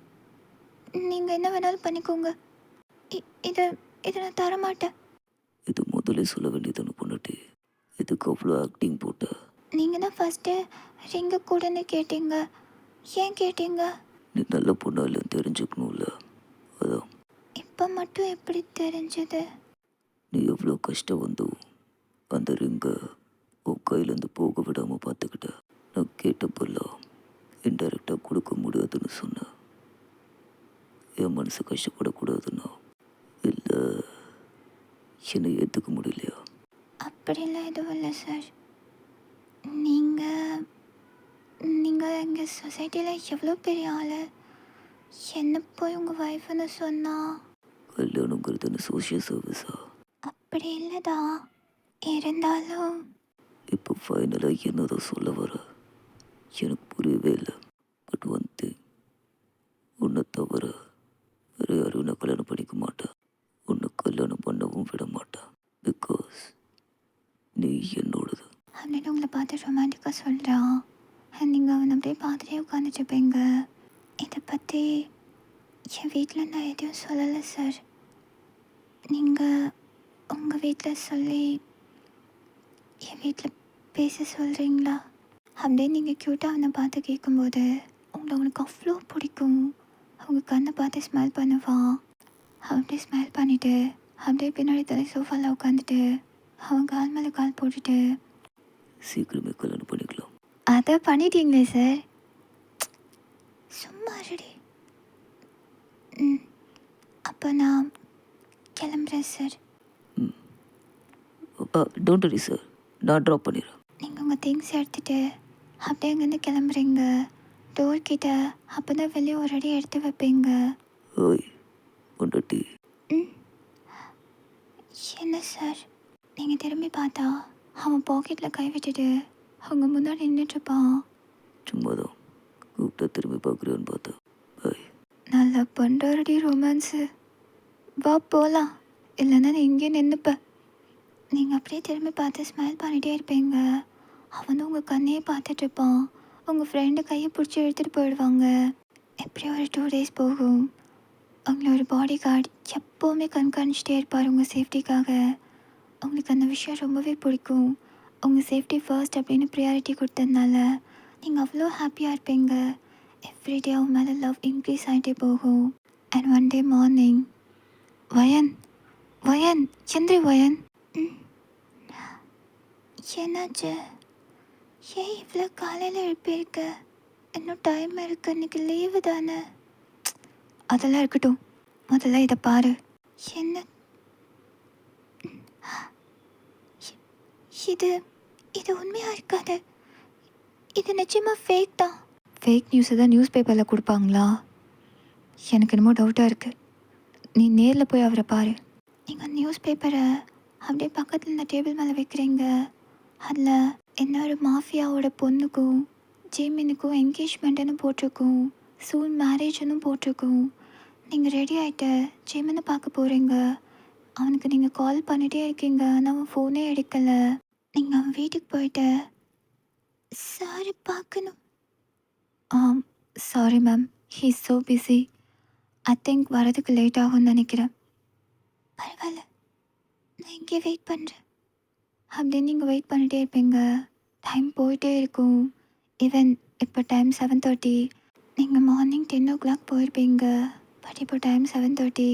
நீங்கள் என்ன வேணாலும் பண்ணிக்கோங்க. இதை நான் தரமாட்டேன். இது முதலே சொல்ல வேண்டியதானே பொண்டாட்டி, இதுக்கு அவ்வளோ ஆக்டிங் போட்ட? நீங்கள் தான் ஃபஸ்ட்டு ரிங்கை கூடன்னு கேட்டீங்க. ஏன் கேட்டீங்க? நீ நல்ல பொண்ணா இல்லைன்னு தெரிஞ்சுக்கணும்ல, அதான். இப்போ மட்டும் எப்படி தெரிஞ்சது? நீ எவ்வளோ கஷ்டம் அந்த ரிங்கை உன் கையிலேருந்து போக விடாமல் பார்த்துக்கிட்ட. நான் கேட்டப்பெல்லாம் இன்டெரக்டாக கொடுக்க முடியாதுன்னு சொன்னேன். என் மனசு கஷ்டப்படக்கூடாதுன்னா, இல்லை என்னை ஏற்றுக்க முடியலையா? அப்படிலாம் எதுவும் இல்லை சார். நீங்கள் எங்கள் சொசைட்டியில் எவ்வளோ பெரிய ஆள். என்ன போய் உங்கள் ஒய்ஃப்னு சொன்னா? கல்யாணங்கிறது என்ன சோஷியல் சர்வீஸா? அப்படி இல்லைதா, இருந்தாலும் இப்போ ஃபைனலாக என்னதான் சொல்ல வர எனக்கு புரியவே இல்லை. பட் உன்னை தவிர வேறு யாரும் நான் கல்யாணம் பண்ணிக்க மாட்டேன். உன்னை கல்யாணம் பண்ணவும் விட மாட்டேன். பிகாஸ் நீ என்னோடது. அப்படின்னு உங்களை பார்த்து ரொமான்டிக்காக சொல்கிறான். நீங்கள் அவனை அப்படியே பார்த்துட்டே உட்காந்துட்ருப்பீங்க. இதை பற்றி என் வீட்டில் நான் எதுவும் சொல்லலை சார். நீங்கள் உங்கள் வீட்டில் சொல்லி என் வீட்டில் பேச சொல்கிறீங்களா? அப்படியே நீங்கள் க்யூட்டாக அவனை பார்த்து கேட்கும்போது அவனுக்கு அவ்வளோ பிடிக்கும். அவங்க கண்ணை பார்த்து ஸ்மைல் பண்ணுவான். அப்படியே ஸ்மைல் பண்ணிவிட்டு அப்படியே பின்னாடி தலை சோஃபாவில் உட்காந்துட்டு அவன் கால் மேலே கால் போட்டுட்டு சீக்கிரமே கல்யாணம் பண்ணிக்கலாம். அதை பண்ணிட்டீங்களே சார். சும்மா ரெடி. அப்போ நான் கிளம்புறேன் சார். டோன்ட் வரி சார், நான் ட்ராப் பண்ணிடுறேன். நீங்கள் உங்கள் திங்ஸ் எடுத்துகிட்டு அப்படியே அங்கேருந்து கிளம்புறீங்க. டோர் கிட்ட அப்போ தான் வெளியே ஒரு அடி எடுத்து வைப்பீங்க. ஓய் பொண்டாட்டி. ம் என்ன சார்? நீங்கள் திரும்பி பார்த்தா அவன் பாக்கெட்டில் கை விட்டுட்டு அவங்க முன்னாடி நின்றுட்டுருப்பான். சும்மா தான் கூப்பிட்டா திரும்பி பார்க்குறியான்னு பார்த்தேன். ஓய் நல்லா பண்ணுறாருடி ரொமான்ஸு. வா போகலாம், இல்லைன்னா நீ இங்கேயே நின்றுப்ப. நீங்கள் அப்படியே திரும்பி பார்த்து ஸ்மைல் பண்ணிகிட்டே இருப்பீங்க. அவனும் உங்கள் கண்ணையே பார்த்துட்ருப்பான். உங்கள் ஃப்ரெண்டு கையை பிடிச்சி எடுத்துகிட்டு போயிடுவாங்க. எப்படியும் ஒரு 2 days போகும். உங்களை ஒரு பாடி கார்டு எப்போவுமே கண்காணிச்சிட்டே இருப்பார் உங்கள் சேஃப்டிக்காக. உங்களுக்கு அந்த விஷயம் ரொம்பவே பிடிக்கும். உங்கள் சேஃப்டி ஃபர்ஸ்ட் அப்படின்னு ப்ரியாரிட்டி கொடுத்ததுனால நீங்கள் அவ்வளோ ஹாப்பியாக இருப்பீங்க. எவ்ரிடே அவன் மேலே லவ் இன்க்ரீஸ் ஆகிட்டே போகும். அண்ட் ஒன் டே மார்னிங், வயன் வயன் சந்திரி வயன். என்னாச்சு? ஏன் இவ்வளோ காலையில் எழுப்பியிருக்க? இன்னும் டைம் இருக்கு, இன்னைக்கு லீவு தானே. அதெல்லாம் இருக்கட்டும், முதல்ல இதை பாரு. என்ன இது? இது உண்மையாக இருக்காது. இது நிச்சயமாக ஃபேக் தான். ஃபேக் நியூஸை தான் நியூஸ் பேப்பரில் கொடுப்பாங்களா? எனக்கு என்னமோ டவுட்டாக இருக்குது. நீ நேரில் போய் அவரை பாரு. நீங்கள் நியூஸ் பேப்பரை அப்படியே பக்கத்தில் இந்த டேபிள் மேலே வைக்கிறீங்க. அதில் இன்னொரு மாஃபியாவோட பொண்ணுக்கும் ஜேமினுக்கும் என்கேஜ்மெண்ட்டுன்னு போட்டிருக்கும். சூன் மேரேஜ்னு போட்டிருக்கும். நீங்கள் ரெடி ஆகிட்டு ஜேமினை பார்க்க போகிறீங்க. அவனுக்கு நீங்கள் கால் பண்ணிகிட்டே இருக்கீங்க, ஆனால் அவன் ஃபோனே எடுக்கலை. நீங்கள் அவன் வீட்டுக்கு போயிட்டு சாரி பார்க்கணும். Sorry ma'am, he is so busy. I think வரதுக்கு லேட் ஆகும்னு நினைக்கிறேன். பரவாயில்ல, நான் இங்கே வெயிட் பண்ணுறேன். அப்படின்னு நீங்கள் வெயிட் பண்ணிகிட்டே இருப்பீங்க. டைம் போயிட்டே இருக்கும். ஈவன் இப்போ டைம் 7:30. நீங்கள் மார்னிங் 10 o'clock போயிருப்பீங்க. பட் இப்போ டைம் 7:30.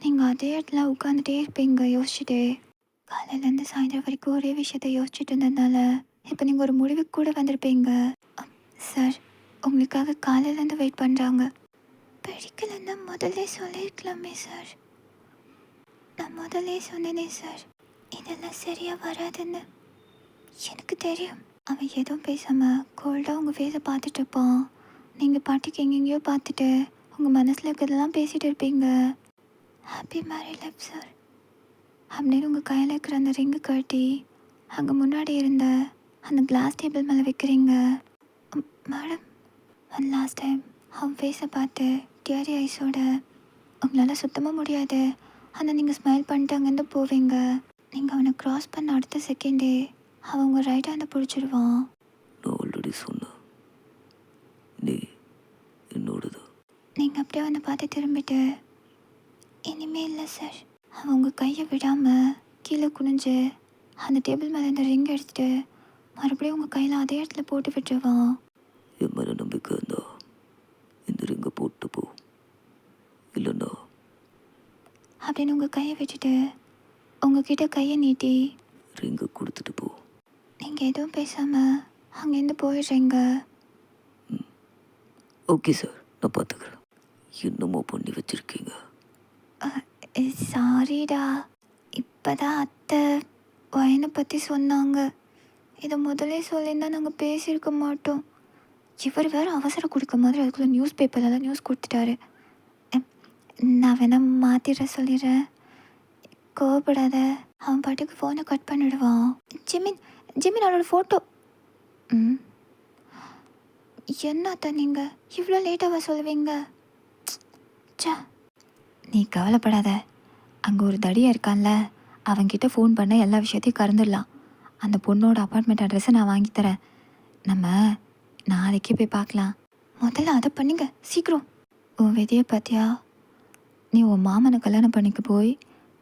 நீங்கள் அதே இடத்துல உட்காந்துட்டே இருப்பீங்க யோசிச்சுட்டே. காலையிலேருந்து சாயந்தரம் வரைக்கும் ஒரே விஷயத்த யோசிச்சுட்டு இருந்ததுனால இப்போ நீங்கள் ஒரு முடிவுக்கு கூட வந்திருப்பீங்க. சார், உங்களுக்காக காலையிலேருந்து வெயிட் பண்ணுறாங்க. பிடிக்கலன்னா முதல்ல சொல்லியிருக்கலாமே சார். நான் முதல்ல சொன்னேனே சார், இதெல்லாம் சரியாக வராதுன்னு. எனக்கு தெரியும். அவன் எதுவும் பேசாமல் கோல்டாக உங்கள் ஃபேஸை பார்த்துட்டு இருப்பான். நீங்கள் பாட்டுக்கு எங்கெங்கேயோ பார்த்துட்டு உங்கள் மனசில் இருக்கிறதெல்லாம் பேசிகிட்டு இருப்பீங்க. ஹாப்பி மேரிட் லைஃப் சார் அப்படின்னு உங்கள் கையில் இருக்கிற அந்த ரிங்கு கட்டி அங்கே முன்னாடி இருந்த அந்த கிளாஸ் டேபிள் மேலே வைக்கிறீங்க. மேடம், ஒன் லாஸ்ட் டைம் அவன் ஃபேஸை பார்த்து டியரி ஐஸோட உங்களால் சுத்தமாக முடியாது, ஆனால் நீங்கள் ஸ்மைல் பண்ணிட்டு அங்கேருந்து போவீங்க. நீங்கள் அவனை க்ராஸ் பண்ண அடுத்த செகண்டே அவன் உங்கள் ரைட் ஹேண்டை பிடிச்சிடுவான். நான் ஆல்ரெடி சொன்னேன், நீ என்னோடது. நீங்கள் அப்படியே அவனை பார்த்து திரும்பிட்டு இனிமே இல்லை சார். அவன் உங்கள் கையை விடாமல் கீழே குனிஞ்சு அந்த டேபிள் மேலே இந்த ரிங் எடுத்துகிட்டு மறுபடியும் உங்கள் கையில் அதே இடத்துல போட்டு விட்டுருவான். என் மேலே நம்பிக்கை இருந்தா இந்த ரிங்கை போட்டு போ, இல்லைன்னா அப்படின்னு உங்கள் கையை விட்டுட்டு உங்ககிட்ட கையை நீட்டி ரிங்கை கொடுத்துட்டு போ. நீங்கள் எதுவும் பேசாமல் அங்கேருந்து போயிடுறீங்க. ஓகே சார், நான் பார்த்துக்கிறேன். என்னமோ பண்ணி வச்சுருக்கீங்க. சாரிடா, இப்போ தான் அத்தை வயனை பற்றி சொன்னாங்க. இதை முதலே சொல்லியிருந்தா நாங்கள் பேசியிருக்க மாட்டோம். இவர் வேறு அவசரம் கொடுக்க மாதிரி அதுக்குள்ளே நியூஸ் பேப்பர்லாம் நியூஸ் கொடுத்துட்டாரு. நான் வேணால் மாற்றிட சொல்லிடுறேன், கோவப்படாத. அவன் பாட்டுக்கு ஃபோனை கட் பண்ணிடுவான். ஜிமின் அவனோட ஃபோட்டோ. என்னத்தா நீங்கள் இவ்வளோ லேட்டாக சொல்லுவீங்க? சா, நீ கவலைப்படாத. அங்கே ஒரு தடியாக இருக்கான்ல, அவன்கிட்ட ஃபோன் பண்ண எல்லா விஷயத்தையும் கறந்துடலாம். அந்த பொண்ணோட அப்பார்ட்மெண்ட் அட்ரஸை நான் வாங்கித்தரேன். நம்ம நாளைக்கே போய் பார்க்கலாம். முதல்ல அதை பண்ணுங்க சீக்கிரம். உன் விதியை பார்த்தியா? நீ உன் மாமனை கல்யாணம் பண்ணிக்க போய்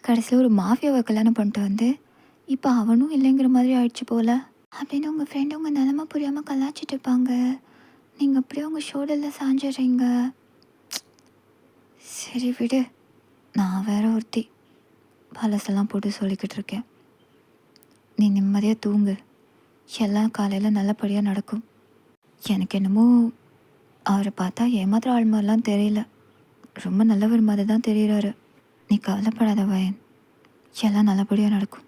கடைசியில் ஒரு மாஃபியாவை கல்யாணம் பண்ணிட்டு வந்து இப்போ அவனும் இல்லைங்கிற மாதிரி ஆயிடுச்சு போல் அப்படின்னு உங்கள் ஃப்ரெண்டு உங்கள் நிலமை புரியாமல் கலாச்சிட்டு இருப்பாங்க. நீங்கள் அப்படியே உங்கள் ஷோல்டரில் சாஞ்சிடுறீங்க. சரி விடு, நான் வேற ஒருத்தி பழசெல்லாம் போட்டு சொல்லிக்கிட்டு இருக்கேன். நீ நிம்மதியாக தூங்கு, எல்லாம் காலையில் நல்லபடியாக நடக்கும். எனக்கு என்னமோ அவரை பார்த்தா ஏமாத்திர ஆள் மாதிரிலாம் தெரியல, ரொம்ப நல்லவர் மாதிரி தான் தெரிகிறாரு. நீ கவலைப்படாத வயன், எல்லாம் நல்லபடியாக நடக்கும்.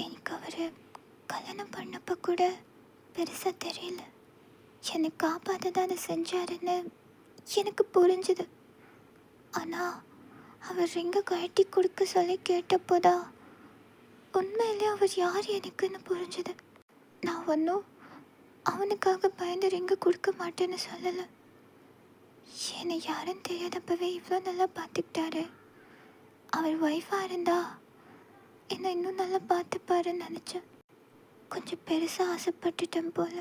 எனக்கு அவர் கல்யாணம் பண்ணப்போ கூட பெருசாக தெரியல. என்னை காப்பாற்ற தான் அதை செஞ்சாருன்னு எனக்கு புரிஞ்சுது. ஆனால் அவர் ரிங்கை கழட்டி கொடுக்க சொல்லி கேட்டப்போதான் உண்மையிலே அவர் யார் எனக்குன்னு புரிஞ்சுது. நான் ஒன்றும் அவனுக்காக பயந்து ரிங்கை கொடுக்க மாட்டேன்னு சொல்லலை. என்னை யாருன்னு தெரியாதப்பவே இவ்வளோ நல்லா பார்த்துக்கிட்டாரு. அவர் ஒய்ஃபாக இருந்தா என்னை இன்னும் நல்லா பார்த்துப்பாருன்னு நினச்சேன். கொஞ்சம் பெருசாக ஆசைப்பட்டுட்டேன் போல.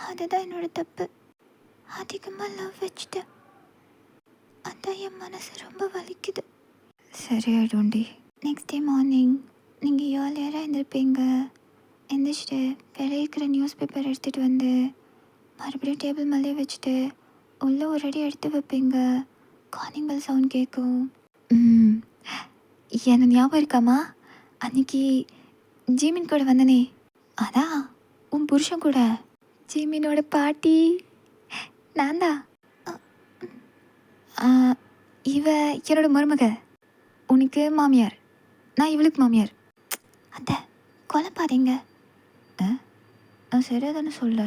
அதுதான் என்னோட தப்பு. அதிகமாக லவ் வச்சுட்டேன். அதான் என் மனசு ரொம்ப வலிக்குது. சரியாயிடும்டி. நெக்ஸ்ட் டே மார்னிங் நீங்கள் ஏர்லியராக எழுந்திருப்பீங்க. எந்திரிச்சிட்டு வெளியே இருக்கிற நியூஸ் பேப்பர் எடுத்துகிட்டு வந்து மறுபடியும் டேபிள் மேலே வச்சுட்டு உள்ளே ஒரு அடி எடுத்து வைப்பீங்க. காலிங் பெல் சவுண்ட் கேட்கும். எனக்கு ஞாபகம் இருக்காமா, அன்னைக்கு ஜீமின் கூட வந்தனே, அதான் உன் புருஷன் கூட. ஜீமினோட பாட்டி நான் தான். இவ என்னோட மருமக. உனக்கு மாமியார், நான் இவளுக்கு மாமியார். அத்தை கொலைப்பாதீங்க. நான் சரியாக தானே சொல்ல.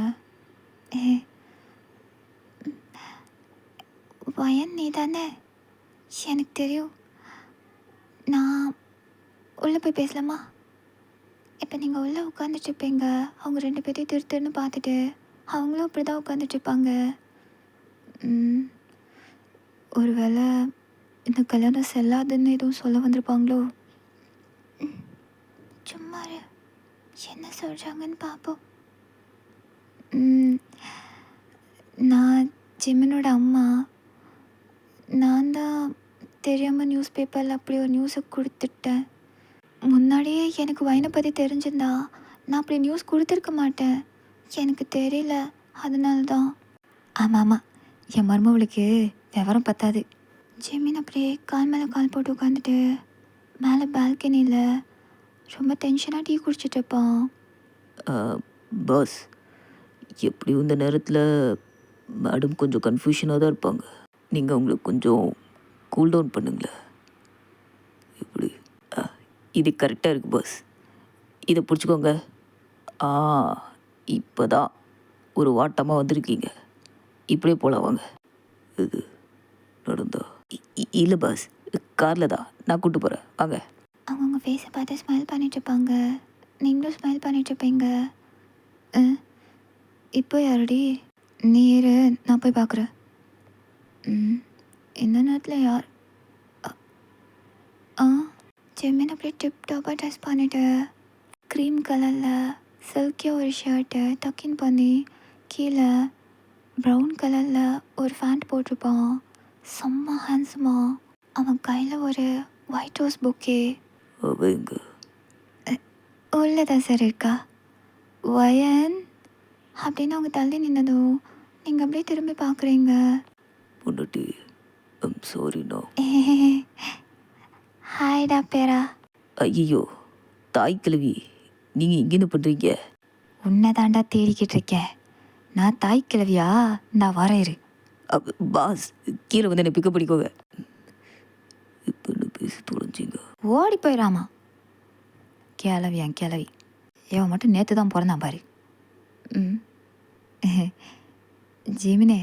வயன் நீ தானே? எனக்கு தெரியும். நான் உள்ளே போய் பேசலாமா? இப்போ நீங்கள் உள்ளே உட்காந்துட்ருப்பீங்க. அவங்க 2 பேர்த்தையும் திருன்னு பார்த்துட்டு அவங்களும் அப்படி தான் உட்காந்துட்ருப்பாங்க. ஒரு வேளை இந்த கல்யாணம் செல்லாதுன்னு எதுவும் சொல்ல வந்திருப்பாங்களோ? சும்மா என்ன சொல்கிறாங்கன்னு பார்ப்போம். நான் ஜிம்மனோட அம்மா. நான் தான் தெரியாமல் நியூஸ் பேப்பரில் அப்படி ஒரு நியூஸை கொடுத்துட்டேன். முன்னாடியே எனக்கு வயனை பற்றி தெரிஞ்சிருந்தா நான் அப்படி நியூஸ் கொடுத்துருக்க மாட்டேன். எனக்கு தெரியல, அதனால தான். ஆமாம், என் மருமவளுக்கு விவரம் பத்தாது. ஜெமீன் அப்படியே கால் மேலே கால் போட்டு உட்காந்துட்டு மேலே பால்கனியில் ரொம்ப டென்ஷனாக டீ குடிச்சிட்ருப்பான். பாஸ், எப்படியும் இந்த நேரத்தில் மேடம் கொஞ்சம் கன்ஃபியூஷனாக தான் இருப்பாங்க. நீங்கள் அவங்களுக்கு கொஞ்சம் கூல் டவுன் பண்ணுங்களேன். இப்படி இது கரெக்டாக இருக்குது பாஸ். இதை பிடிச்சிக்கோங்க. இப்போ தான் ஒரு வாட்டமாக வந்திருக்கீங்க. இப்படியே போகலாம் வாங்க. இது நடந்தா இல்லை பாஸ், காரில் தான், நான் கூப்பிட்டு போகிறேன் வாங்க. அவங்க ஃபேஸை பார்த்து ஸ்மைல் பண்ணிட்டுருப்பாங்க. நீங்களும் ஸ்மைல் பண்ணிட்டுருப்பீங்க. இப்போ யாரடி? நீ இரு, நான் போய் பார்க்குறேன். இந்த நேரத்தில் யார்? ஜெமின் அப்படியே டிப் டாப்பாக ட்ரெஸ் பண்ணிவிட்டு க்ரீம் கலரில் சில்கியாக ஒரு ஷர்ட்டு டக்கின் பண்ணி கீழே ப்ரௌன் கலரில் ஒரு ஃபேண்ட் போட்டிருப்பான். செம்ம ஹேண்ட்ஸமாக. அவன் கையில் ஒரு ஒயிட் ரோஸ் பொக்கே. உள்ளதான் சார் இருக்கா வயன் அப்படின்னு அவங்க தள்ளி நின்னதும் நீங்கள் அப்படியே திரும்பி பார்க்குறீங்க. ஹாய்டா பேரா. ஐயோ தாய் கிழவி, நீங்கள் இங்கே என்ன பண்ணுறீங்க? உன்னை தாண்டா தேடிக்கிட்டு இருக்கேன். நான் தாய் கிழவியா? நான் வரேரு. பாஸ், கீழே வந்து என்னை பிக்கப் பண்ணிக்கோங்க. இப்போ என்ன பேசி தொலைஞ்சிங்க? ஓடி போயிடாமா கிளவியான் கிளவி. இவன் மட்டும் நேற்று தான் பிறந்தான் பாரு. ஜீமினே,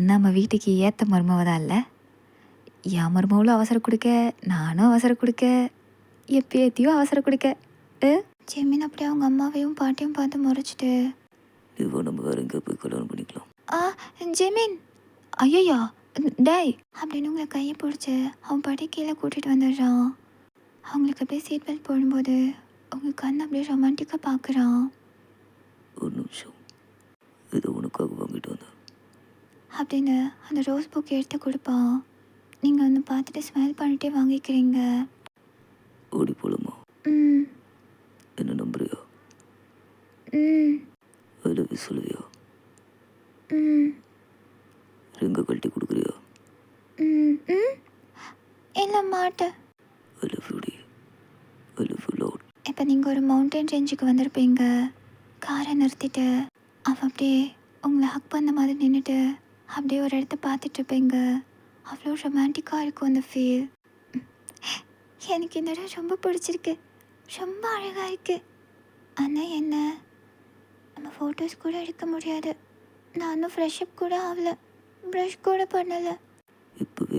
நம்ம வீட்டுக்கு ஏற்ற மருமவ தான் இல்லை. என் மருமவளும் அவசரம் கொடுக்க, நானும் அவசரம் கொடுக்க, எப்பேத்தியும் அவசரம் கொடுக்க. ஜெமின் அப்படியே அவங்க அம்மாவையும் பாட்டியும் பார்த்து முறைச்சிட்டு, இவன் நம்ம வேற எங்கே போய் கல்யாணம் பண்ணிக்கலாம். ஜெமின் ஐயா டேய் அப்படின்னு உங்களை கையை பிடிச்சி அவன் பாட்டி கீழே கூட்டிகிட்டு வந்துடுறான். அவங்களுக்கு அப்படியே சீட் பெல்ட் போடும்போது அவங்க கண் அப்படியே ரொமான்டிக்காக பார்க்குறான். ஒரு நிமிஷம், இது உனக்காக வாங்கிட்டு வந்தேன் அப்படின்னு அந்த ரோஸ் புக் எடுத்து கொடுப்பான். நீங்கள் வந்து பார்த்துட்டு ஸ்மைல் பண்ணிட்டே வாங்கிக்கிறீங்க. ஓடி போகலாமா? என்ன நம்புறியா? அதில் சொல்லுவியா? ரிங்க கழட்டி கொடுக்குறியா? இல்லை மாட்டேன். இப்போ நீங்கள் ஒரு மவுண்டன் ரேஞ்சுக்கு வந்திருப்பீங்க. காரை நிறுத்திட்டு அவன் அப்படியே உங்களை ஹக் பண்ண மாதிரி நின்றுட்டு அப்படியே ஒரு இடத்த பார்த்துட்ருப்பீங்க. அவ்வளோ ரொமான்டிக்காக இருக்கும் அந்த ஃபீல். எனக்கு இந்த இடம் ரொம்ப பிடிச்சிருக்கு, ரொம்ப அழகாக இருக்குது. ஆனால் என்ன, நம்ம ஃபோட்டோஸ் கூட எடுக்க முடியாது. நானும் ஃப்ரெஷ்அப் கூட ஆகலை, ப்ரஷ் கூட பண்ணலை. இப்போவே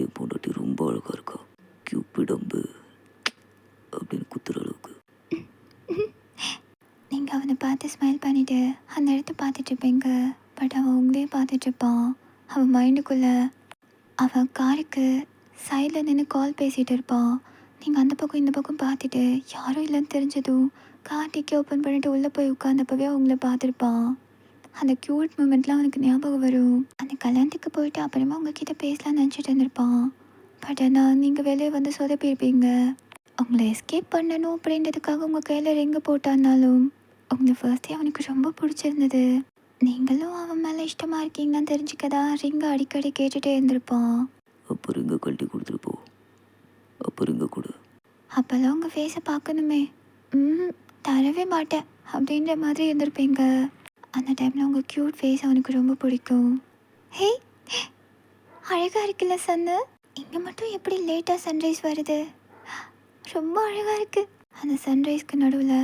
அழகாக இருக்கா. கியூபிட் அம்பு அப்படின்னு குத்துற அளவுக்கு. நீங்கள் அவனை பார்த்து ஸ்மைல் பண்ணிவிட்டு அந்த இடத்த பார்த்துட்ருப்பீங்க. பட் அவன் உங்களே பார்த்துட்ருப்பான். அவன் மைண்டுக்குள்ளே அவன் காருக்கு சைடில் நின்று கால் பேசிகிட்டு இருப்பான். நீங்கள் அந்த பக்கம் இந்த பக்கம் பார்த்துட்டு யாரும் இல்லைன்னு தெரிஞ்சதும் கார் டிக்கி ஓப்பன் பண்ணிவிட்டு உள்ளே போய் உட்காந்தப்பவே அவங்கள பார்த்துருப்பான். அந்த க்யூட் மூமெண்ட்லாம் அவனுக்கு ஞாபகம் வரும். அந்த கல்யாணத்துக்கு போயிட்டு அப்புறமா உங்ககிட்ட பேசலாம்னு நினச்சிட்டு இருந்திருப்பான். பட் ஆனால் நீங்கள் வெளியே வந்து சொதப்பியிருப்பீங்க. உங்களை எஸ்கேப் பண்ணணும் அப்படின்றதுக்காக உங்கள் கையில் ரிங்கு போட்டான்னாலும் உங்களை ஃபர்ஸ்டே அவனுக்கு ரொம்ப பிடிச்சிருந்தது. நீங்களும் அவன் மேலே இஷ்டமாக இருக்கீங்கன்னு தெரிஞ்சுக்கதா ரிங்கை அடிக்கடி கேட்டுகிட்டே இருந்திருப்பான். அப்போ ரிங்கை கழட்டி கொடுத்துட்டு போ. அப்போ ரிங்கை கொடு. அப்போல்லாம் உங்கள் ஃபேஸை பார்க்கணுமே. தரவே மாட்டேன் அப்படின்ற மாதிரி இருந்திருப்பீங்க. அந்த டைமில் உங்கள் க்யூட் ஃபேஸ் அவனுக்கு ரொம்ப பிடிக்கும். ஹே, அழகாக இருக்குல்ல சன்னு. இங்கே மட்டும் எப்படி லேட்டாக சன்ரைஸ் வருது, ரொம்ப அழகாக இருக்குது. அந்த சன்ரைஸ்க்கு நடுவில்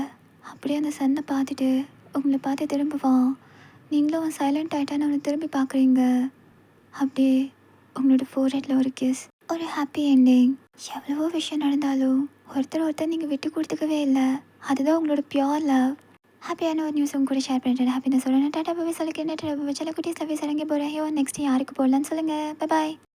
அப்படியே அந்த சன்னை பார்த்துட்டு உங்களை பார்த்து திரும்புவான். நீங்களும் அவன் சைலண்ட் ஆகிட்டான்னு அவனை திரும்பி பார்க்குறீங்க. அப்படியே உங்களோட ஃபோர்ஹெட்டில் ஒரு கிஸ், ஒரு ஹாப்பி என்டிங். எவ்வளவோ விஷயம் நடந்தாலும் ஒருத்தர் நீங்கள் விட்டு கொடுத்துக்கவே இல்லை. அதுதான் உங்களோட பியோர் லவ். ஹாப்பியான ஒரு நியூஸ் உங்க கூட ஷேர் பண்ணிட்டேன். ஹாப்பினஸ் சொல்லணும். டாட்டா பாய் சொல்லிக்கிறேன். டாட்டா பாய் சில குட்டீஸ் லவ் சரங்க போகிறேன். நெக்ஸ்ட் யாருக்கு போடலான்னு சொல்லுங்கள். Bye bye.